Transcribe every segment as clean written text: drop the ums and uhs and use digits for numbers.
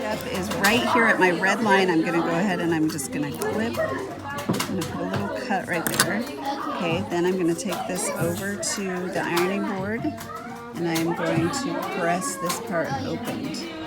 step is right here at my red line. I'm gonna go ahead and I'm just gonna clip. I'm gonna put a little cut right there. Okay, then I'm gonna take this over to the ironing board and I'm going to press this part open.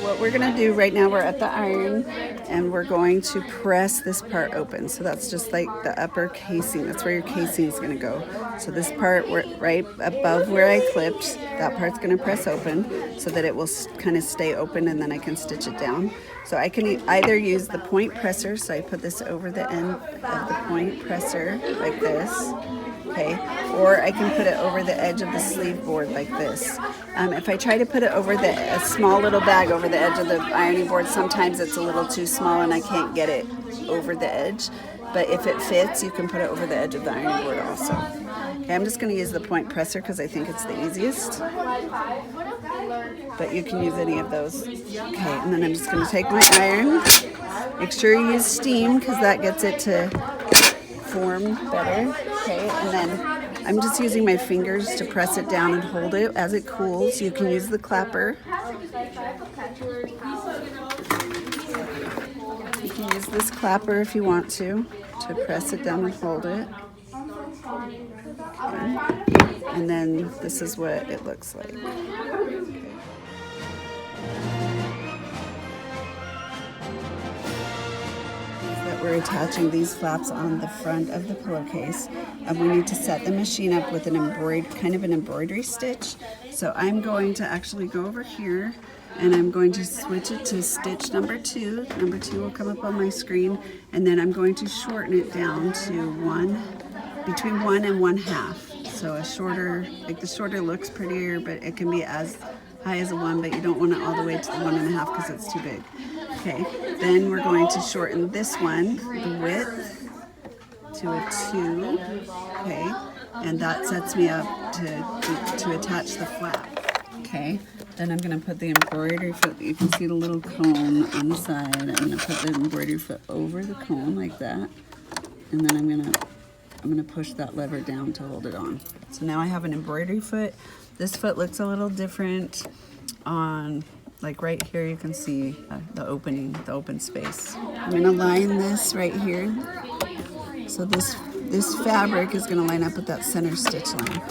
What we're gonna do right now, we're at the iron and we're going to press this part open. So that's just like the upper casing. That's where your casing is gonna go. So this part right above where I clipped, that part's gonna press open so that it will kind of stay open and then I can stitch it down. So I can either use the point presser, so I put this over the end of the point presser like this. Okay, or I can put it over the edge of the sleeve board like this. If I try to put it over a small little bag over the edge of the ironing board, sometimes it's a little too small and I can't get it over the edge. But if it fits, you can put it over the edge of the ironing board also. Okay, I'm just going to use the point presser because I think it's the easiest. But you can use any of those. Okay, and then I'm just going to take my iron. Make sure you use steam because that gets it to form better. Okay, and then I'm just using my fingers to press it down and hold it as it cools. You can use the clapper. You can use this clapper if you want to press it down and hold it. Okay. And then this is what it looks like. Okay. We're attaching these flaps on the front of the pillowcase, and we need to set the machine up with an embroidery stitch. So I'm going to actually go over here and I'm going to switch it to stitch number 2. Number 2 will come up on my screen, and then I'm going to shorten it down to between 1 and 1/2. So a shorter, like the shorter looks prettier, but it can be as high as a 1, but you don't want it all the way to the 1 1/2 because it's too big. Okay, then we're going to shorten this one, the width, to a 2, okay, and that sets me up to attach the flap, okay. Then I'm going to put the embroidery foot, you can see the little cone on the side. I'm going to put the embroidery foot over the cone like that, and then I'm going to push that lever down to hold it on. So now I have an embroidery foot. This foot looks a little different on, like right here you can see the open space. I'm going to line this right here. So this fabric is going to line up with that center stitch line.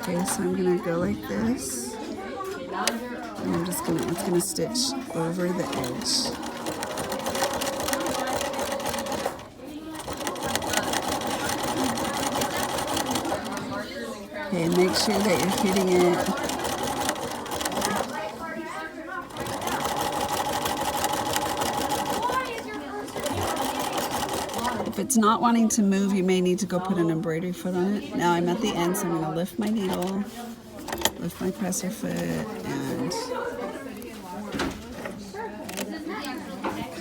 Okay, so I'm going to go like this. And I'm just going to stitch over the edge. Okay, make sure that you're hitting it. If it's not wanting to move, you may need to go put an embroidery foot on it. Now I'm at the end, so I'm going to lift my needle, lift my presser foot, and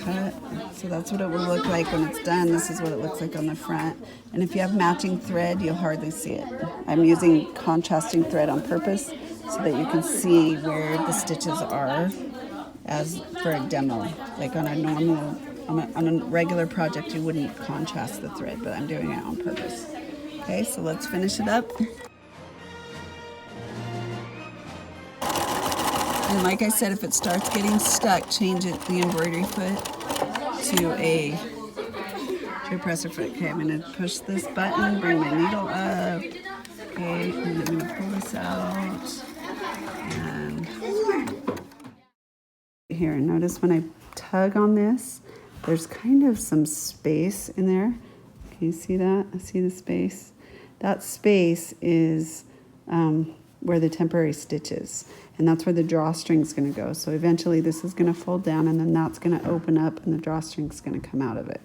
cut. So that's what it will look like when it's done. This is what it looks like on the front. And if you have matching thread, you'll hardly see it. I'm using contrasting thread on purpose so that you can see where the stitches are as for a demo. Like on a regular project, you wouldn't contrast the thread, but I'm doing it on purpose. Okay, so let's finish it up. And like I said, if it starts getting stuck, change it, the embroidery foot, to a presser foot. Okay, I'm going to push this button, bring my needle up. Okay, and I'm going to pull this out. And here, notice when I tug on this, there's kind of some space in there. Can you see that? See the space? That space is where the temporary stitch is, and that's where the drawstring is going to go. So eventually this is going to fold down, and then that's going to open up and the drawstring is going to come out of it.